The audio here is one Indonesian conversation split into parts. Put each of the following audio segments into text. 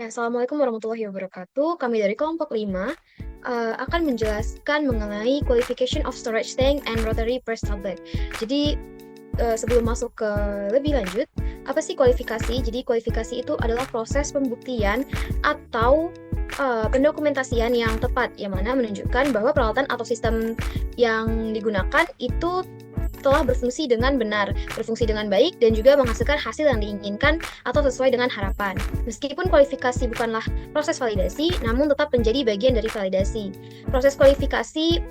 Ya, Assalamualaikum warahmatullahi wabarakatuh. Kami dari kelompok 5 akan menjelaskan mengenai qualification of storage tank and rotary press tablet. Jadi, sebelum masuk ke lebih lanjut, apa sih kualifikasi? Jadi, kualifikasi itu adalah proses pembuktian atau pendokumentasian yang tepat, yang mana menunjukkan bahwa peralatan atau sistem yang digunakan itu telah berfungsi dengan benar, berfungsi dengan baik, dan juga menghasilkan hasil yang diinginkan atau sesuai dengan harapan. Meskipun kualifikasi bukanlah proses validasi, namun tetap menjadi bagian dari validasi. Proses kualifikasi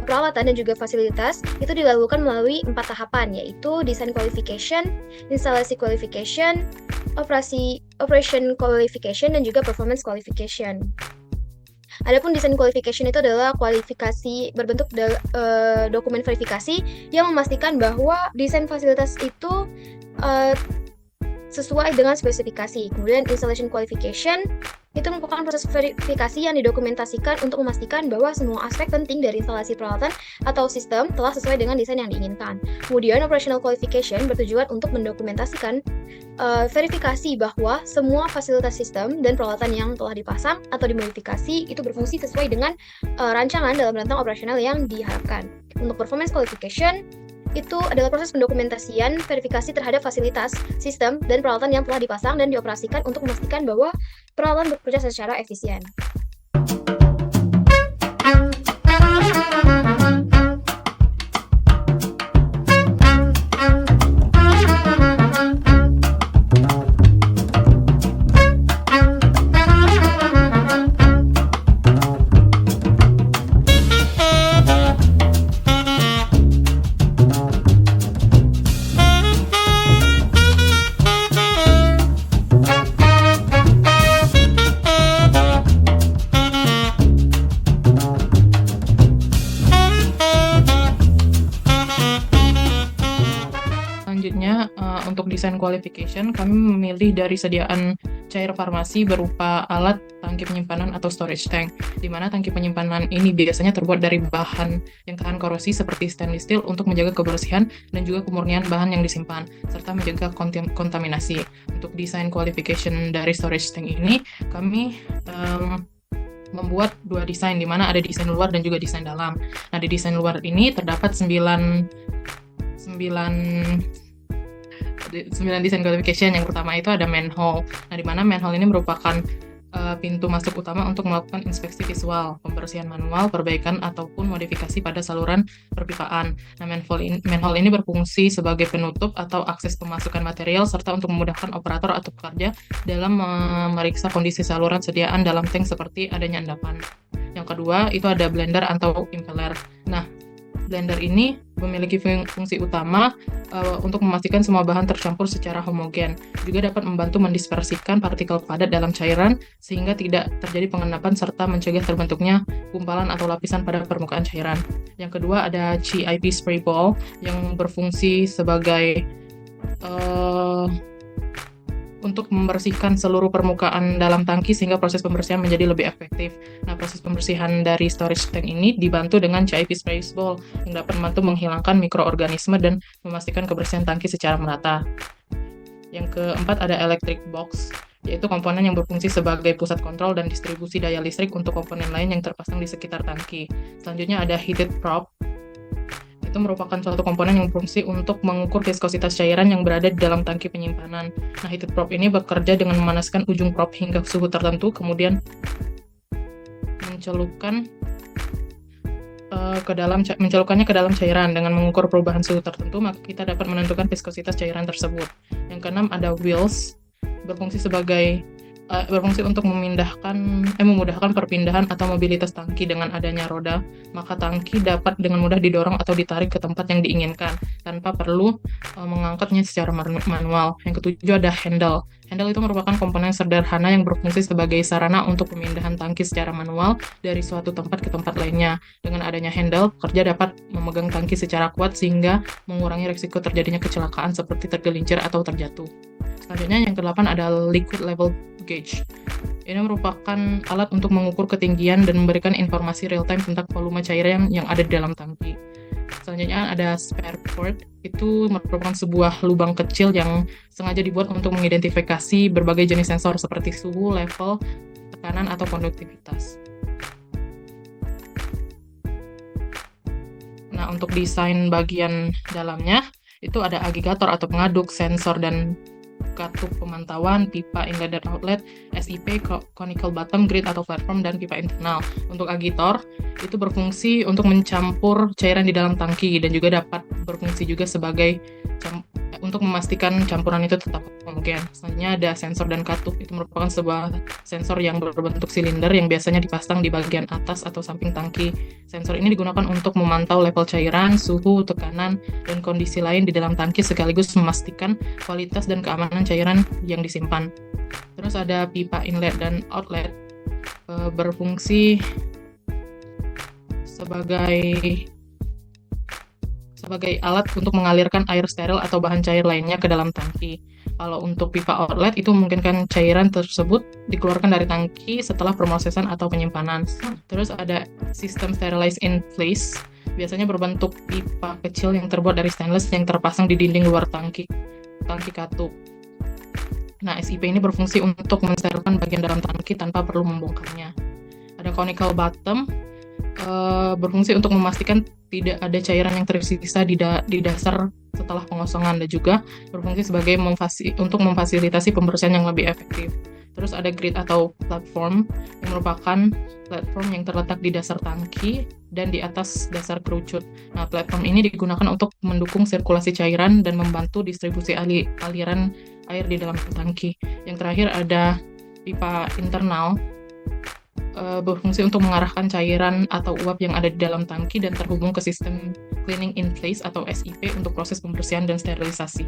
peralatan dan juga fasilitas itu dilakukan melalui 4 tahapan, yaitu design qualification, instalasi qualification, operation qualification, dan juga performance qualification. Adapun design qualification itu adalah kualifikasi berbentuk dokumen verifikasi yang memastikan bahwa desain fasilitas itu sesuai dengan spesifikasi. Kemudian installation qualification itu merupakan proses verifikasi yang didokumentasikan untuk memastikan bahwa semua aspek penting dari instalasi peralatan atau sistem telah sesuai dengan desain yang diinginkan. Kemudian operational qualification bertujuan untuk mendokumentasikan verifikasi bahwa semua fasilitas sistem dan peralatan yang telah dipasang atau dimodifikasi itu berfungsi sesuai dengan rancangan dalam rentang operasional yang diharapkan. Untuk performance qualification itu adalah proses pendokumentasian verifikasi terhadap fasilitas, sistem, dan peralatan yang telah dipasang dan dioperasikan untuk memastikan bahwa peralatan bekerja secara efisien. Selanjutnya, untuk desain qualification, kami memilih dari sediaan cair farmasi berupa alat tangki penyimpanan atau storage tank, di mana tangki penyimpanan ini biasanya terbuat dari bahan yang tahan korosi seperti stainless steel untuk menjaga kebersihan dan juga kemurnian bahan yang disimpan, serta menjaga kontaminasi. Untuk desain qualification dari storage tank ini, kami membuat 2 desain, di mana ada desain luar dan juga desain dalam. Nah, di desain luar ini terdapat 9 desain qualification. Yang pertama itu ada manhole. Nah, di mana manhole ini merupakan pintu masuk utama untuk melakukan inspeksi visual, pembersihan manual, perbaikan ataupun modifikasi pada saluran perpipaan. Nah, manhole ini berfungsi sebagai penutup atau akses pemasukan material serta untuk memudahkan operator atau pekerja dalam memeriksa kondisi saluran sediaan dalam tank seperti adanya endapan. Yang kedua itu ada blender atau impeller. Nah, blender ini memiliki fungsi utama untuk memastikan semua bahan tercampur secara homogen. Juga dapat membantu mendispersikan partikel padat dalam cairan sehingga tidak terjadi pengendapan serta mencegah terbentuknya gumpalan atau lapisan pada permukaan cairan. Yang kedua ada CIP spray ball yang berfungsi sebagai untuk membersihkan seluruh permukaan dalam tangki sehingga proses pembersihan menjadi lebih efektif. Nah, proses pembersihan dari storage tank ini dibantu dengan CIP spray ball yang dapat membantu menghilangkan mikroorganisme dan memastikan kebersihan tangki secara merata. Yang keempat ada electric box, yaitu komponen yang berfungsi sebagai pusat kontrol dan distribusi daya listrik untuk komponen lain yang terpasang di sekitar tangki. Selanjutnya ada heated probe. Itu merupakan suatu komponen yang berfungsi untuk mengukur viskositas cairan yang berada di dalam tangki penyimpanan. Nah, heated probe ini bekerja dengan memanaskan ujung probe hingga suhu tertentu, kemudian mencelupkannya ke dalam cairan. Dengan mengukur perubahan suhu tertentu, maka kita dapat menentukan viskositas cairan tersebut. Yang keenam ada wheels, berfungsi untuk memudahkan perpindahan atau mobilitas tangki. Dengan adanya roda, maka tangki dapat dengan mudah didorong atau ditarik ke tempat yang diinginkan tanpa perlu mengangkatnya secara manual. Yang ketujuh ada handle. Handle itu merupakan komponen sederhana yang berfungsi sebagai sarana untuk pemindahan tangki secara manual dari suatu tempat ke tempat lainnya. Dengan adanya handle, pekerja dapat memegang tangki secara kuat sehingga mengurangi risiko terjadinya kecelakaan seperti tergelincir atau terjatuh. Selanjutnya yang ke-8 ada liquid level gauge. Ini merupakan alat untuk mengukur ketinggian dan memberikan informasi real time tentang volume cairan yang ada di dalam tangki. Selanjutnya ada spare port. Itu merupakan sebuah lubang kecil yang sengaja dibuat untuk mengidentifikasi berbagai jenis sensor seperti suhu, level, tekanan, atau konduktivitas. Nah, untuk desain bagian dalamnya, itu ada agregator atau pengaduk, sensor dan katup pemantauan, pipa inlet dan outlet, SIP, conical bottom, grid atau platform, dan pipa internal. Untuk agitator, itu berfungsi untuk mencampur cairan di dalam tangki dan juga dapat berfungsi juga sebagai untuk memastikan campuran itu tetap homogen. Selanjutnya ada sensor dan katup. Itu merupakan sebuah sensor yang berbentuk silinder yang biasanya dipasang di bagian atas atau samping tangki. Sensor ini digunakan untuk memantau level cairan, suhu, tekanan, dan kondisi lain di dalam tangki sekaligus memastikan kualitas dan keamanan cairan yang disimpan. Terus ada pipa inlet dan outlet, berfungsi sebagai alat untuk mengalirkan air steril atau bahan cair lainnya ke dalam tangki. Kalau untuk pipa outlet itu memungkinkan cairan tersebut dikeluarkan dari tangki setelah proses atau penyimpanan. Terus ada sistem sterilize in place, biasanya berbentuk pipa kecil yang terbuat dari stainless yang terpasang di dinding luar tangki katup. Nah, SIP ini berfungsi untuk mensterilkan bagian dalam tangki tanpa perlu membongkarnya. Ada conical bottom, berfungsi untuk memastikan tidak ada cairan yang tersisa di dasar setelah pengosongan, dan juga berfungsi sebagai untuk memfasilitasi pembersihan yang lebih efektif. Terus ada grid atau platform, yang merupakan platform yang terletak di dasar tangki dan di atas dasar kerucut. Nah, platform ini digunakan untuk mendukung sirkulasi cairan dan membantu distribusi aliran air di dalam tangki. Yang terakhir ada pipa internal, berfungsi untuk mengarahkan cairan atau uap yang ada di dalam tangki dan terhubung ke sistem cleaning in place atau SIP untuk proses pembersihan dan sterilisasi.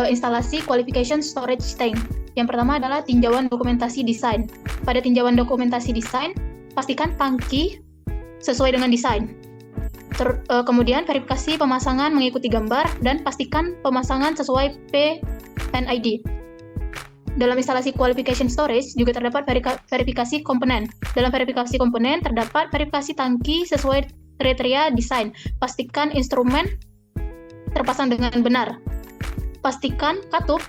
Instalasi qualification storage tank. Yang pertama adalah tinjauan dokumentasi desain. Pada tinjauan dokumentasi desain, pastikan tangki sesuai dengan desain. Kemudian verifikasi pemasangan mengikuti gambar dan pastikan pemasangan sesuai PNID. Dalam instalasi qualification storage juga terdapat verifikasi komponen. Dalam verifikasi komponen terdapat verifikasi tangki sesuai kriteria desain. Pastikan instrumen terpasang dengan benar. Pastikan katup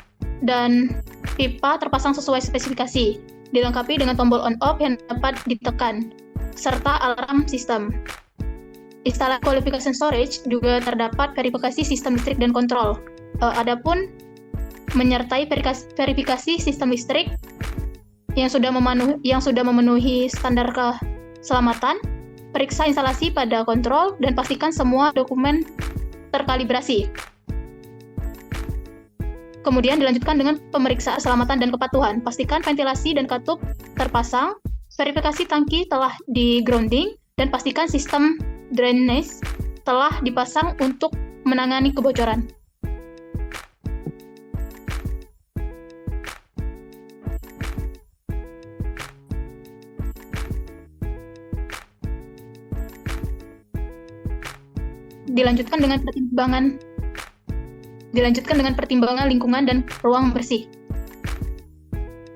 dan pipa terpasang sesuai spesifikasi. Dilengkapi dengan tombol on-off yang dapat ditekan, serta alarm sistem. Instalasi qualification storage juga terdapat verifikasi sistem listrik dan kontrol. Adapun menyertai verifikasi sistem listrik yang sudah memenuhi standar keselamatan, periksa instalasi pada kontrol dan pastikan semua dokumen terkalibrasi. Kemudian dilanjutkan dengan pemeriksaan keselamatan dan kepatuhan. Pastikan ventilasi dan katup terpasang, verifikasi tangki telah di-grounding, dan pastikan sistem drainase telah dipasang untuk menangani kebocoran. Dilanjutkan dengan pertimbangan lingkungan dan ruang bersih.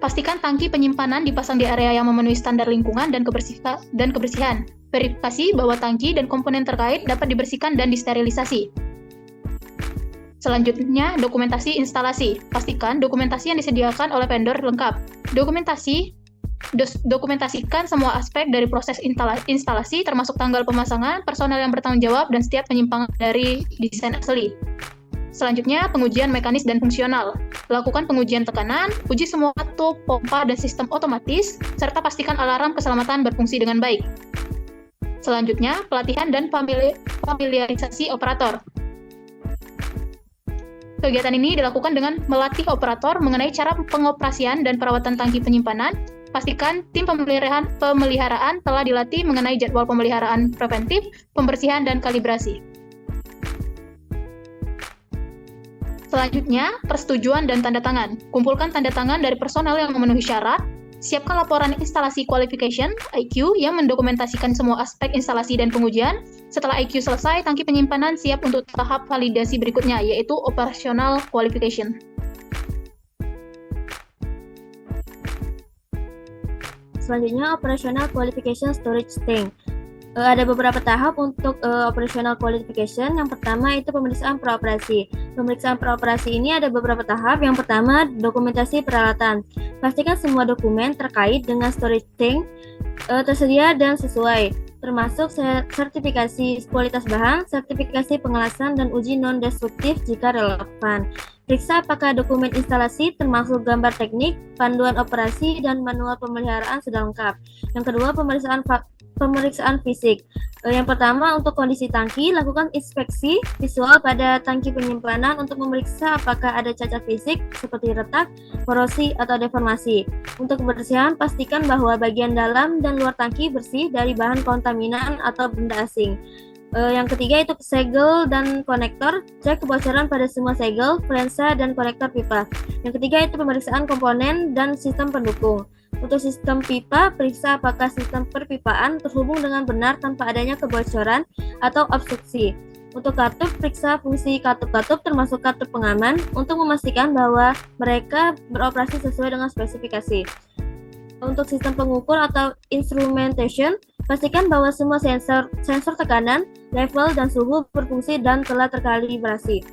Pastikan tangki penyimpanan dipasang di area yang memenuhi standar lingkungan dan kebersihan. Verifikasi bahwa tangki dan komponen terkait dapat dibersihkan dan disterilisasi. Selanjutnya, dokumentasi instalasi. Pastikan dokumentasi yang disediakan oleh vendor lengkap. Dokumentasikan semua aspek dari proses instalasi, termasuk tanggal pemasangan, personel yang bertanggung jawab, dan setiap penyimpangan dari desain asli. Selanjutnya, pengujian mekanis dan fungsional. Lakukan pengujian tekanan, uji semua katup, pompa, dan sistem otomatis, serta pastikan alarm keselamatan berfungsi dengan baik. Selanjutnya, pelatihan dan familiarisasi operator. Kegiatan ini dilakukan dengan melatih operator mengenai cara pengoperasian dan perawatan tangki penyimpanan. Pastikan tim pemeliharaan telah dilatih mengenai jadwal pemeliharaan preventif, pembersihan, dan kalibrasi. Selanjutnya, persetujuan dan tanda tangan. Kumpulkan tanda tangan dari personel yang memenuhi syarat. Siapkan laporan instalasi qualification (IQ) yang mendokumentasikan semua aspek instalasi dan pengujian. Setelah IQ selesai, tangki penyimpanan siap untuk tahap validasi berikutnya, yaitu operational qualification. Selanjutnya, operational qualification storage tank. Ada beberapa tahap untuk operational qualification. Yang pertama itu pemeriksaan praoperasi. Pemeriksaan praoperasi ini ada beberapa tahap. Yang pertama, dokumentasi peralatan. Pastikan semua dokumen terkait dengan storage tank tersedia dan sesuai, termasuk sertifikasi kualitas bahan, sertifikasi pengelasan, dan uji non-destruktif jika relevan. Periksa apakah dokumen instalasi termasuk gambar teknik, panduan operasi, dan manual pemeliharaan sudah lengkap. Yang kedua, pemeriksaan fisik. Yang pertama, untuk kondisi tangki, lakukan inspeksi visual pada tangki penyimpanan untuk memeriksa apakah ada cacat fisik seperti retak, korosi, atau deformasi. Untuk kebersihan, pastikan bahwa bagian dalam dan luar tangki bersih dari bahan kontaminan atau benda asing. Yang ketiga itu segel dan konektor, cek kebocoran pada semua segel, flansa, dan konektor pipa. Yang ketiga itu pemeriksaan komponen dan sistem pendukung. Untuk sistem pipa, periksa apakah sistem perpipaan terhubung dengan benar tanpa adanya kebocoran atau obstruksi. Untuk katup, periksa fungsi katup-katup termasuk katup pengaman untuk memastikan bahwa mereka beroperasi sesuai dengan spesifikasi. Untuk sistem pengukur atau instrumentation, pastikan bahwa semua sensor tekanan, level, dan suhu berfungsi dan telah terkalibrasi.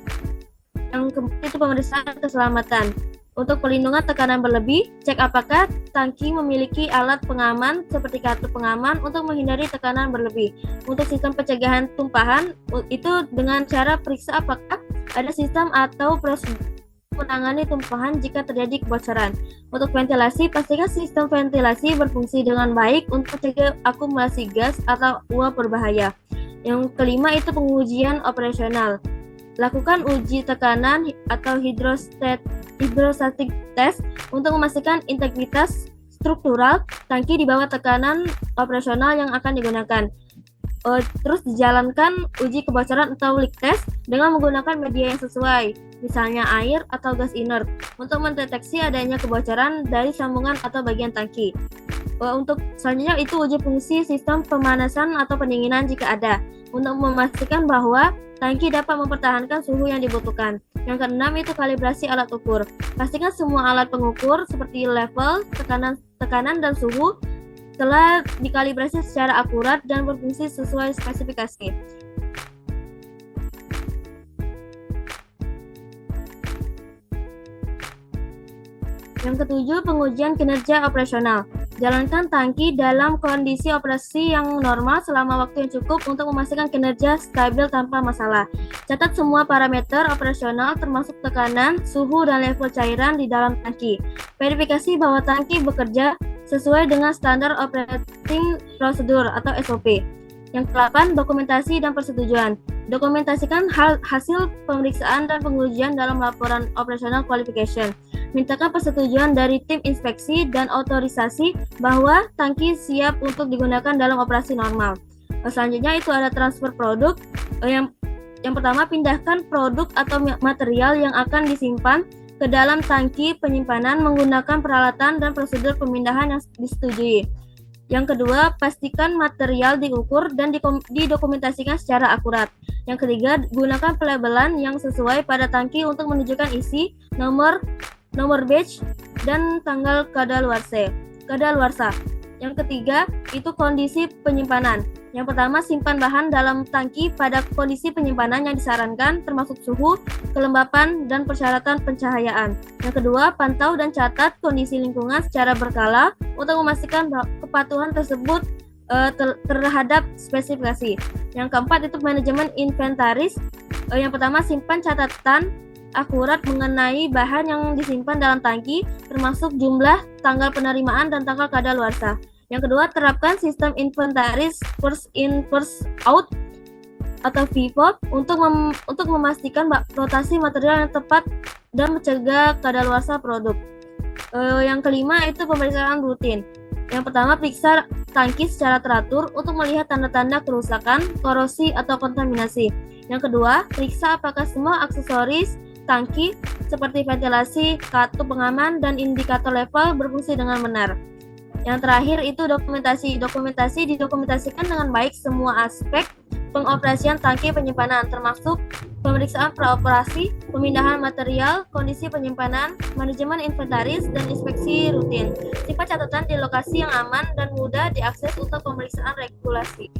Yang keempat itu pemeriksaan keselamatan. Untuk pelindungan tekanan berlebih, cek apakah tangki memiliki alat pengaman seperti katup pengaman untuk menghindari tekanan berlebih. Untuk sistem pencegahan tumpahan, itu dengan cara periksa apakah ada sistem atau prosedur menangani tumpahan jika terjadi kebocoran. Untuk ventilasi, pastikan sistem ventilasi berfungsi dengan baik untuk mencegah akumulasi gas atau uap berbahaya. Yang kelima itu pengujian operasional. Lakukan uji tekanan atau hidrostatik test untuk memastikan integritas struktural tangki di bawah tekanan operasional yang akan digunakan. Terus dijalankan uji kebocoran atau leak test dengan menggunakan media yang sesuai, misalnya air atau gas inert, untuk mendeteksi adanya kebocoran dari sambungan atau bagian tangki. Untuk selanjutnya itu uji fungsi sistem pemanasan atau pendinginan jika ada, untuk memastikan bahwa tangki dapat mempertahankan suhu yang dibutuhkan. Yang keenam itu kalibrasi alat ukur. Pastikan semua alat pengukur seperti level, tekanan dan suhu telah dikalibrasi secara akurat dan berfungsi sesuai spesifikasi. Yang ketujuh, pengujian kinerja operasional. Jalankan tangki dalam kondisi operasi yang normal selama waktu yang cukup untuk memastikan kinerja stabil tanpa masalah. Catat semua parameter operasional termasuk tekanan, suhu, dan level cairan di dalam tangki. Verifikasi bahwa tangki bekerja sesuai dengan standar operating procedure atau SOP. Yang ke-8, dokumentasi dan persetujuan. Dokumentasikan hasil pemeriksaan dan pengujian dalam laporan operational qualification. Mintakan persetujuan dari tim inspeksi dan otorisasi bahwa tangki siap untuk digunakan dalam operasi normal. Selanjutnya itu ada transfer produk. Yang pertama, pindahkan produk atau material yang akan disimpan ke dalam tangki penyimpanan menggunakan peralatan dan prosedur pemindahan yang disetujui. Yang kedua, pastikan material diukur dan didokumentasikan secara akurat. Yang ketiga, gunakan pelabelan yang sesuai pada tangki untuk menunjukkan isi, nomor batch, dan tanggal kadaluarsa. Yang ketiga, itu kondisi penyimpanan. Yang pertama, simpan bahan dalam tangki pada kondisi penyimpanan yang disarankan, termasuk suhu, kelembapan, dan persyaratan pencahayaan. Yang kedua, pantau dan catat kondisi lingkungan secara berkala untuk memastikan kepatuhan tersebut terhadap spesifikasi. Yang keempat, itu manajemen inventaris. Yang pertama, simpan catatan akurat mengenai bahan yang disimpan dalam tangki, termasuk jumlah, tanggal penerimaan, dan tanggal kadaluarsa. Yang kedua, terapkan sistem inventaris first in first out atau FIFO untuk memastikan rotasi material yang tepat dan mencegah kadaluarsa produk. Yang kelima itu pemeriksaan rutin. Yang pertama, periksa tangki secara teratur untuk melihat tanda-tanda kerusakan, korosi, atau kontaminasi. Yang kedua, periksa apakah semua aksesoris tangki seperti ventilasi, katup pengaman, dan indikator level berfungsi dengan benar. Yang terakhir itu dokumentasi. Dokumentasi didokumentasikan dengan baik semua aspek pengoperasian tangki penyimpanan, termasuk pemeriksaan praoperasi, pemindahan material, kondisi penyimpanan, manajemen inventaris, dan inspeksi rutin. Sifat catatan di lokasi yang aman dan mudah diakses untuk pemeriksaan regulasi.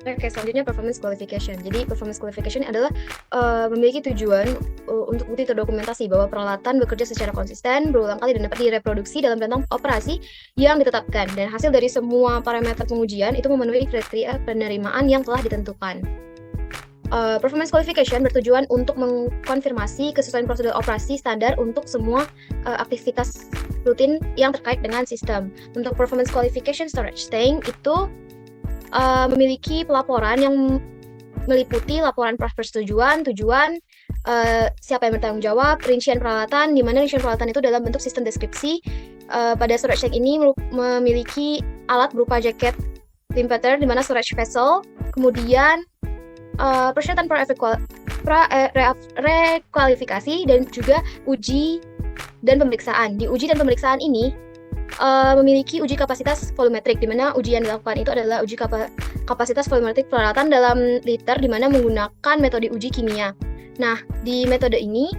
Oke, selanjutnya performance qualification. Jadi performance qualification adalah memiliki tujuan untuk bukti terdokumentasi bahwa peralatan bekerja secara konsisten, berulang kali dan dapat direproduksi dalam rentang operasi yang ditetapkan. Dan hasil dari semua parameter pengujian itu memenuhi kriteria penerimaan yang telah ditentukan. Performance qualification bertujuan untuk mengkonfirmasi kesesuaian prosedur operasi standar untuk semua aktivitas rutin yang terkait dengan sistem. Untuk performance qualification storage tank itu memiliki pelaporan yang meliputi laporan persetujuan, tujuan, siapa yang bertanggung jawab, rincian peralatan, di mana rincian peralatan itu dalam bentuk sistem deskripsi. Pada storage tank ini memiliki alat berupa jaket limpeter, di mana storage vessel, kemudian persyaratan rekualifikasi dan juga uji dan pemeriksaan. Di uji dan pemeriksaan ini memiliki uji kapasitas volumetrik, di mana uji yang dilakukan itu adalah uji kapasitas volumetrik peralatan dalam liter, di mana menggunakan metode uji kimia. Nah, di metode ini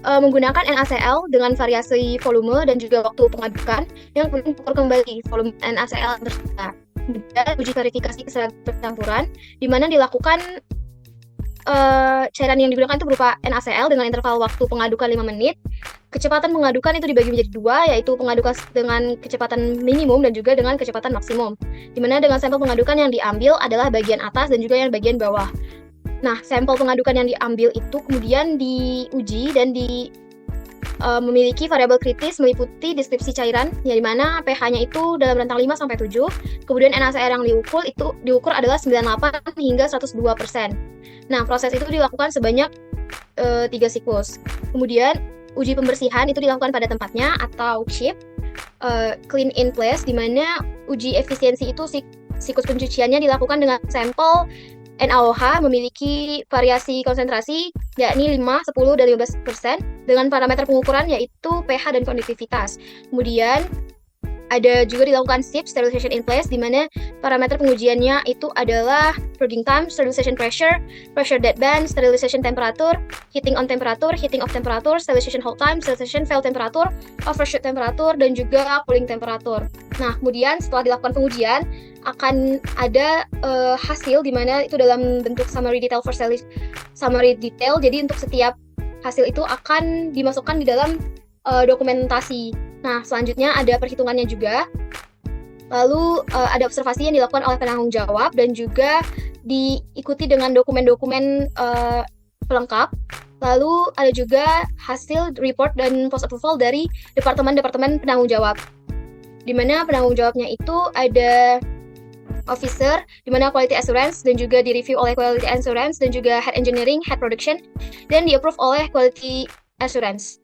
menggunakan NaCl dengan variasi volume dan juga waktu pengadukan yang kemudian diukur kembali volume NaCl yang tersisa. Kemudian uji verifikasi keseragaman percampuran, di mana dilakukan cairan yang digunakan itu berupa NaCl dengan interval waktu pengadukan 5 menit. Kecepatan pengadukan itu dibagi menjadi 2, yaitu pengadukan dengan kecepatan minimum dan juga dengan kecepatan maksimum. Di mana dengan sampel pengadukan yang diambil adalah bagian atas dan juga yang bagian bawah. Nah, sampel pengadukan yang diambil itu kemudian diuji dan memiliki variabel kritis meliputi deskripsi cairan, yang dimana pH-nya itu dalam rentang 5-7. Kemudian NaCl yang diukur adalah 98 hingga 102%. Nah, proses itu dilakukan sebanyak 3 siklus. Kemudian uji pembersihan itu dilakukan pada tempatnya atau chip, clean in place, di mana uji efisiensi itu siklus pencuciannya dilakukan dengan sampel NaOH memiliki variasi konsentrasi yakni 5, 10, dan 15% dengan parameter pengukuran yaitu pH dan konduktivitas. Kemudian ada juga dilakukan SIP, sterilization in place, di mana parameter pengujiannya itu adalah purging time, sterilization pressure, pressure deadband, sterilization temperature, heating on temperature, heating off temperature, sterilization hold time, sterilization fail temperature, overshoot temperature, dan juga cooling temperature. Nah, kemudian setelah dilakukan pengujian, akan ada hasil di mana itu dalam bentuk summary detail. Jadi untuk setiap hasil itu akan dimasukkan di dalam dokumentasi. Nah, selanjutnya ada perhitungannya juga. Lalu ada observasi yang dilakukan oleh penanggung jawab dan juga diikuti dengan dokumen-dokumen pelengkap. Lalu ada juga hasil report dan post approval dari departemen-departemen penanggung jawab. Di mana penanggung jawabnya itu ada officer, di mana quality assurance dan juga direview oleh quality assurance dan juga head engineering, head production, dan di-approve oleh quality assurance.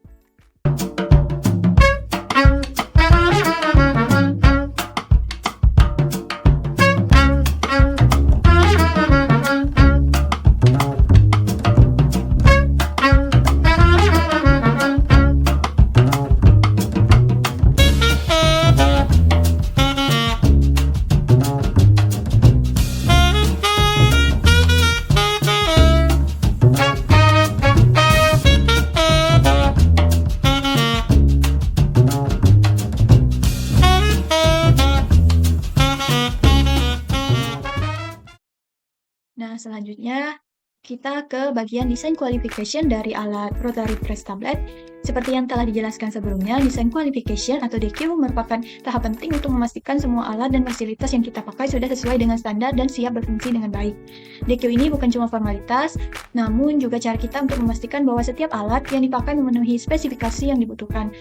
Nah, selanjutnya kita ke bagian desain qualification dari alat rotary press tablet. Seperti yang telah dijelaskan sebelumnya, desain qualification atau DQ merupakan tahap penting untuk memastikan semua alat dan fasilitas yang kita pakai sudah sesuai dengan standar dan siap berfungsi dengan baik. DQ ini bukan cuma formalitas, namun juga cara kita untuk memastikan bahwa setiap alat yang dipakai memenuhi spesifikasi yang dibutuhkan.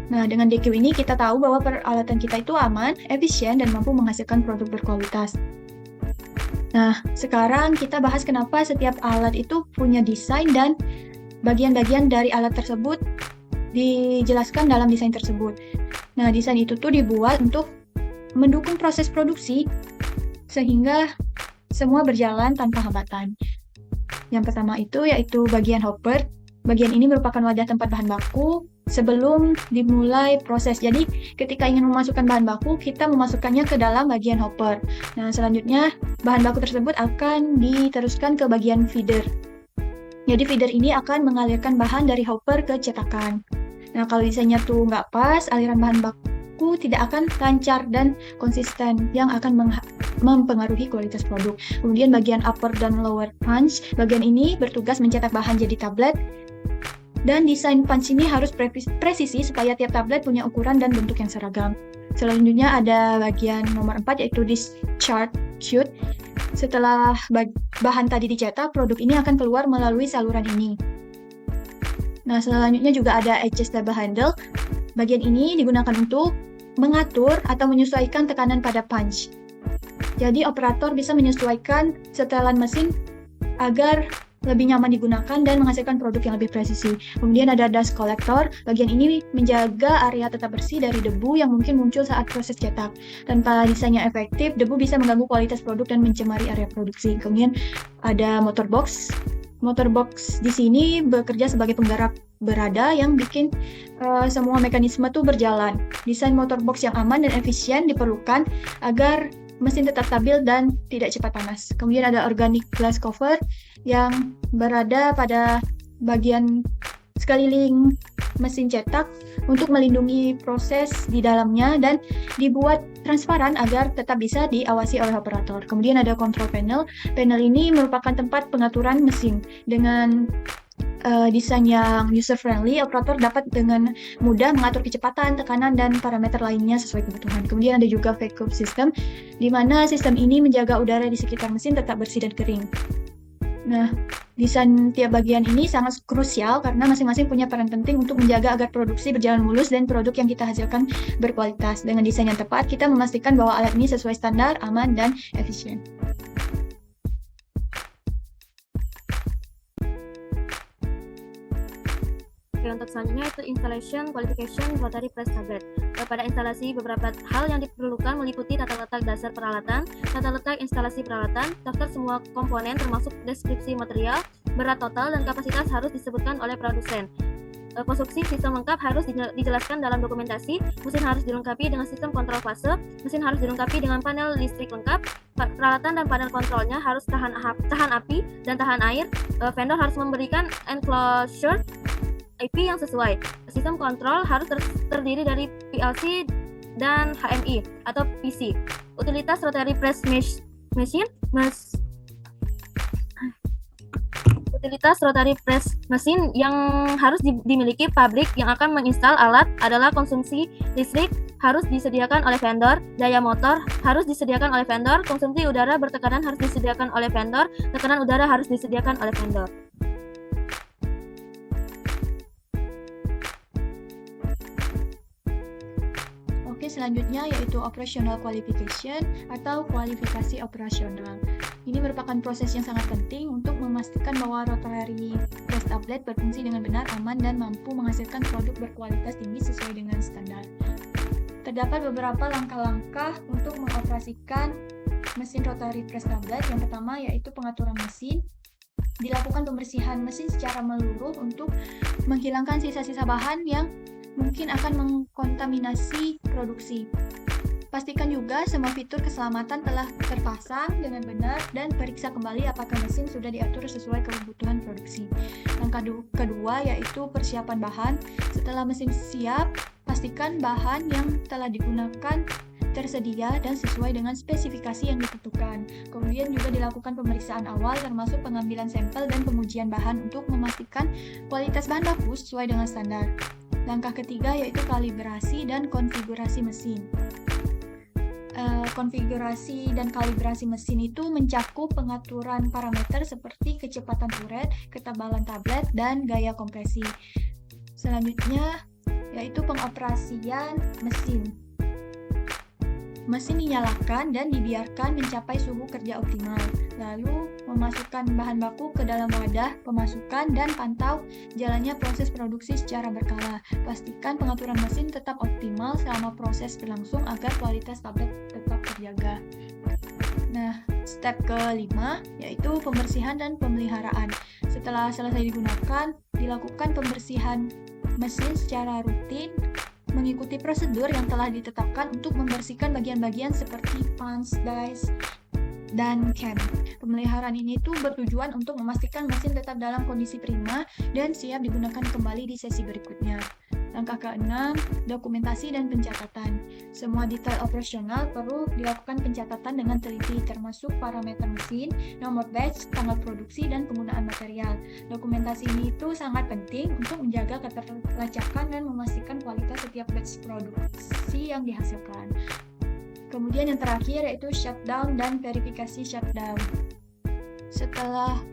Nah, dengan DQ ini kita tahu bahwa peralatan kita itu aman, efisien, dan mampu menghasilkan produk berkualitas. Nah, sekarang kita bahas kenapa setiap alat itu punya desain dan bagian-bagian dari alat tersebut dijelaskan dalam desain tersebut. Nah, desain itu tuh dibuat untuk mendukung proses produksi sehingga semua berjalan tanpa hambatan. Yang pertama itu yaitu bagian hopper. Bagian ini merupakan wadah tempat bahan baku sebelum dimulai proses. Jadi ketika ingin memasukkan bahan baku, kita memasukkannya ke dalam bagian hopper. Nah, selanjutnya bahan baku tersebut akan diteruskan ke bagian feeder. Jadi feeder ini akan mengalirkan bahan dari hopper ke cetakan. Nah, kalau desainnya tuh nggak pas, aliran bahan baku tidak akan lancar dan konsisten yang akan mempengaruhi kualitas produk. Kemudian bagian upper dan lower punch, bagian ini bertugas mencetak bahan jadi tablet. Dan desain punch ini harus presisi supaya tiap tablet punya ukuran dan bentuk yang seragam. Selanjutnya ada bagian nomor 4 yaitu discharge chute. Setelah bahan tadi dicetak, produk ini akan keluar melalui saluran ini. Nah, selanjutnya juga ada adjustable handle. Bagian ini digunakan untuk mengatur atau menyesuaikan tekanan pada punch. Jadi operator bisa menyesuaikan setelan mesin agar lebih nyaman digunakan dan menghasilkan produk yang lebih presisi. Kemudian ada dust collector. Bagian ini menjaga area tetap bersih dari debu yang mungkin muncul saat proses cetak. Tanpa desainnya efektif, debu bisa mengganggu kualitas produk dan mencemari area produksi. Kemudian ada motor box. Motor box di sini bekerja sebagai penggerak berada yang bikin semua mekanisme tuh berjalan. Desain motor box yang aman dan efisien diperlukan agar mesin tetap stabil dan tidak cepat panas. Kemudian ada organic glass cover yang berada pada bagian sekeliling mesin cetak untuk melindungi proses di dalamnya dan dibuat transparan agar tetap bisa diawasi oleh operator. Kemudian ada control panel. Panel ini merupakan tempat pengaturan mesin. Dengan desain yang user-friendly, operator dapat dengan mudah mengatur kecepatan, tekanan, dan parameter lainnya sesuai kebutuhan. Kemudian ada juga vacuum system, di mana sistem ini menjaga udara di sekitar mesin tetap bersih dan kering. Nah, desain tiap bagian ini sangat krusial karena masing-masing punya peran penting untuk menjaga agar produksi berjalan mulus dan produk yang kita hasilkan berkualitas. Dengan desain yang tepat, kita memastikan bahwa alat ini sesuai standar, aman, dan efisien. Untuk selanjutnya itu installation qualification rotary press tablet. Pada instalasi, beberapa hal yang diperlukan meliputi tata letak dasar peralatan, tata letak instalasi peralatan, daftar semua komponen termasuk deskripsi material, berat total, dan kapasitas harus disebutkan oleh produsen. Konstruksi sistem lengkap harus dijelaskan dalam dokumentasi. Mesin harus dilengkapi dengan sistem kontrol fase. Mesin harus dilengkapi dengan panel listrik lengkap. Peralatan dan panel kontrolnya harus tahan api dan tahan air. Vendor harus memberikan enclosure IP yang sesuai. Sistem kontrol harus terdiri dari PLC dan HMI atau PC. Utilitas rotary press machine. Utilitas rotary press mesin yang harus dimiliki pabrik yang akan menginstal alat adalah konsumsi listrik harus disediakan oleh vendor, daya motor harus disediakan oleh vendor, konsumsi udara bertekanan harus disediakan oleh vendor, tekanan udara harus disediakan oleh vendor. Oke, selanjutnya yaitu operational qualification atau kualifikasi operasional. Ini merupakan proses yang sangat penting untuk memastikan bahwa rotary press tablet berfungsi dengan benar, aman, dan mampu menghasilkan produk berkualitas tinggi sesuai dengan standar. Terdapat beberapa langkah-langkah untuk mengoperasikan mesin rotary press tablet. Yang pertama yaitu pengaturan mesin. Dilakukan pembersihan mesin secara menyeluruh untuk menghilangkan sisa-sisa bahan yang mungkin akan mengkontaminasi produksi. Pastikan juga semua fitur keselamatan telah terpasang dengan benar dan periksa kembali apakah mesin sudah diatur sesuai kebutuhan produksi. Langkah kedua yaitu persiapan bahan. Setelah mesin siap, pastikan bahan yang telah digunakan tersedia dan sesuai dengan spesifikasi yang ditentukan. Kemudian juga dilakukan pemeriksaan awal termasuk pengambilan sampel dan pengujian bahan untuk memastikan kualitas bahan baku sesuai dengan standar. Langkah ketiga yaitu kalibrasi dan konfigurasi mesin. Konfigurasi dan kalibrasi mesin itu mencakup pengaturan parameter seperti kecepatan uret, ketebalan tablet, dan gaya kompresi. Selanjutnya yaitu pengoperasian mesin. Mesin dinyalakan dan dibiarkan mencapai suhu kerja optimal. Lalu memasukkan bahan baku ke dalam wadah pemasukan dan pantau jalannya proses produksi secara berkala. Pastikan pengaturan mesin tetap optimal selama proses berlangsung agar kualitas tablet tetap terjaga. Nah, step kelima yaitu pembersihan dan pemeliharaan. Setelah selesai digunakan, dilakukan pembersihan mesin secara rutin, mengikuti prosedur yang telah ditetapkan untuk membersihkan bagian-bagian seperti punch, dice, dan cam. Pemeliharaan ini tuh bertujuan untuk memastikan mesin tetap dalam kondisi prima dan siap digunakan kembali di sesi berikutnya. Langkah ke-6, dokumentasi dan pencatatan. Semua detail operasional perlu dilakukan pencatatan dengan teliti, termasuk parameter mesin, nomor batch, tanggal produksi, dan penggunaan material. Dokumentasi ini itu sangat penting untuk menjaga keterlacakan dan memastikan kualitas setiap batch produksi yang dihasilkan. Kemudian yang terakhir yaitu shutdown dan verifikasi shutdown. Setelah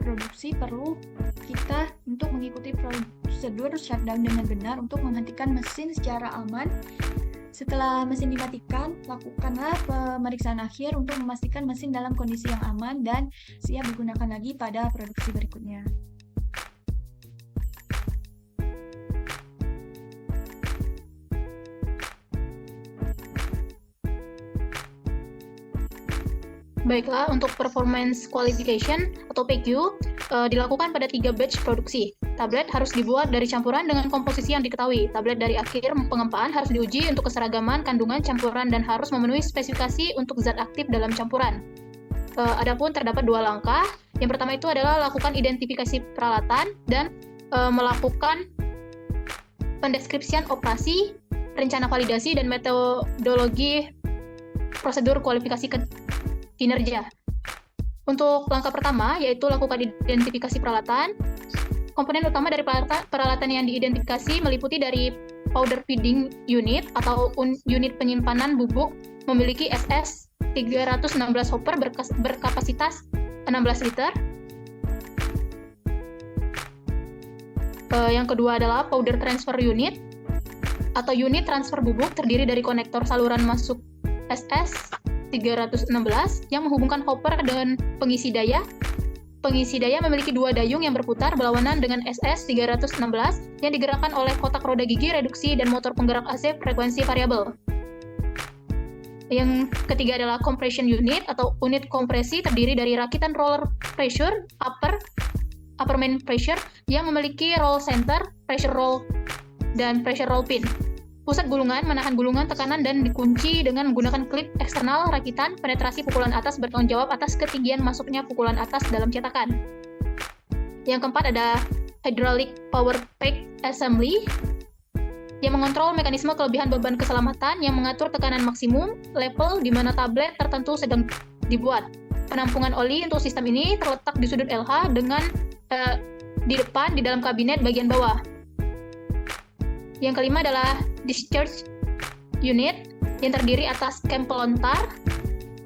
produksi perlu kita untuk mengikuti prosedur shutdown dengan benar untuk menghentikan mesin secara aman. Setelah mesin dimatikan, lakukanlah pemeriksaan akhir untuk memastikan mesin dalam kondisi yang aman dan siap digunakan lagi pada produksi berikutnya. Baiklah, untuk performance qualification atau PQ dilakukan pada 3 batch produksi. Tablet harus dibuat dari campuran dengan komposisi yang diketahui. Tablet dari akhir pengempaan harus diuji untuk keseragaman kandungan campuran dan harus memenuhi spesifikasi untuk zat aktif dalam campuran. Adapun terdapat 2 langkah. Yang pertama itu adalah lakukan identifikasi peralatan dan melakukan pendeskripsian operasi, rencana validasi, dan metodologi prosedur kualifikasi kinerja. Untuk langkah pertama, yaitu lakukan identifikasi peralatan. Komponen utama dari peralatan yang diidentifikasi meliputi dari powder feeding unit atau unit penyimpanan bubuk memiliki SS 316 hopper berkapasitas 16 liter. Yang kedua adalah powder transfer unit atau unit transfer bubuk terdiri dari konektor saluran masuk SS 316 yang menghubungkan hopper dan pengisi daya. Pengisi daya memiliki 2 dayung yang berputar berlawanan dengan SS 316 yang digerakkan oleh kotak roda gigi reduksi dan motor penggerak AC frekuensi variabel. Yang ketiga adalah compression unit atau unit kompresi terdiri dari rakitan roller pressure, upper main pressure yang memiliki roll center, pressure roll, dan pressure roll pin. Pusat gulungan menahan gulungan tekanan dan dikunci dengan menggunakan klip eksternal rakitan. Penetrasi pukulan atas bertanggung jawab atas ketinggian masuknya pukulan atas dalam cetakan. Yang keempat ada hydraulic power pack assembly yang mengontrol mekanisme kelebihan beban keselamatan yang mengatur tekanan maksimum level di mana tablet tertentu sedang dibuat. Penampungan oli untuk sistem ini terletak di sudut LH dengan di depan di dalam kabinet bagian bawah. Yang kelima adalah discharge unit yang terdiri atas kem pelontar,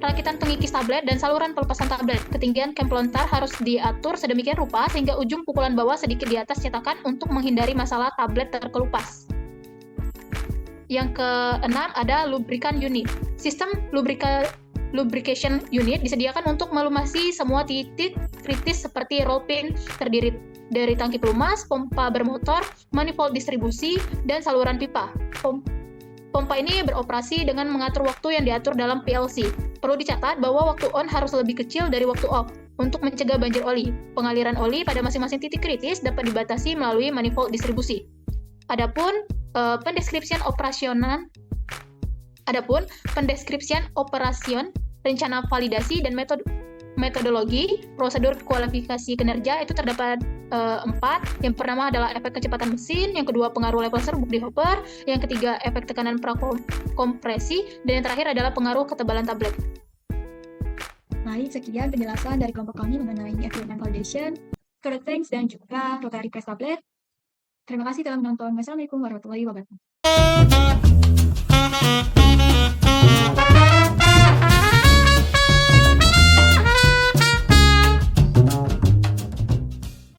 rakitan pengikis tablet, dan saluran pelepasan tablet. Ketinggian kem pelontar harus diatur sedemikian rupa sehingga ujung pukulan bawah sedikit di atas cetakan untuk menghindari masalah tablet terkelupas. Yang keenam ada lubricant unit. Sistem lubrication unit disediakan untuk melumasi semua titik kritis seperti roll pin terdiri dari tangki pelumas, pompa bermotor, manifold distribusi, dan saluran pipa. Pompa ini beroperasi dengan mengatur waktu yang diatur dalam PLC. Perlu dicatat bahwa waktu on harus lebih kecil dari waktu off untuk mencegah banjir oli. Pengaliran oli pada masing-masing titik kritis dapat dibatasi melalui manifold distribusi. Adapun pendeskripsian operasi, rencana validasi, dan metodologi prosedur kualifikasi kinerja itu terdapat 4. Yang pertama adalah efek kecepatan mesin, yang kedua pengaruh level serbuk di hopper, yang ketiga efek tekanan prakompresi, dan yang terakhir adalah pengaruh ketebalan tablet. Baik, sekian penjelasan dari kelompok kami mengenai equipment validation, storage tanks, dan juga rotary press tablet. Terima kasih telah menonton. Wassalamualaikum warahmatullahi wabarakatuh.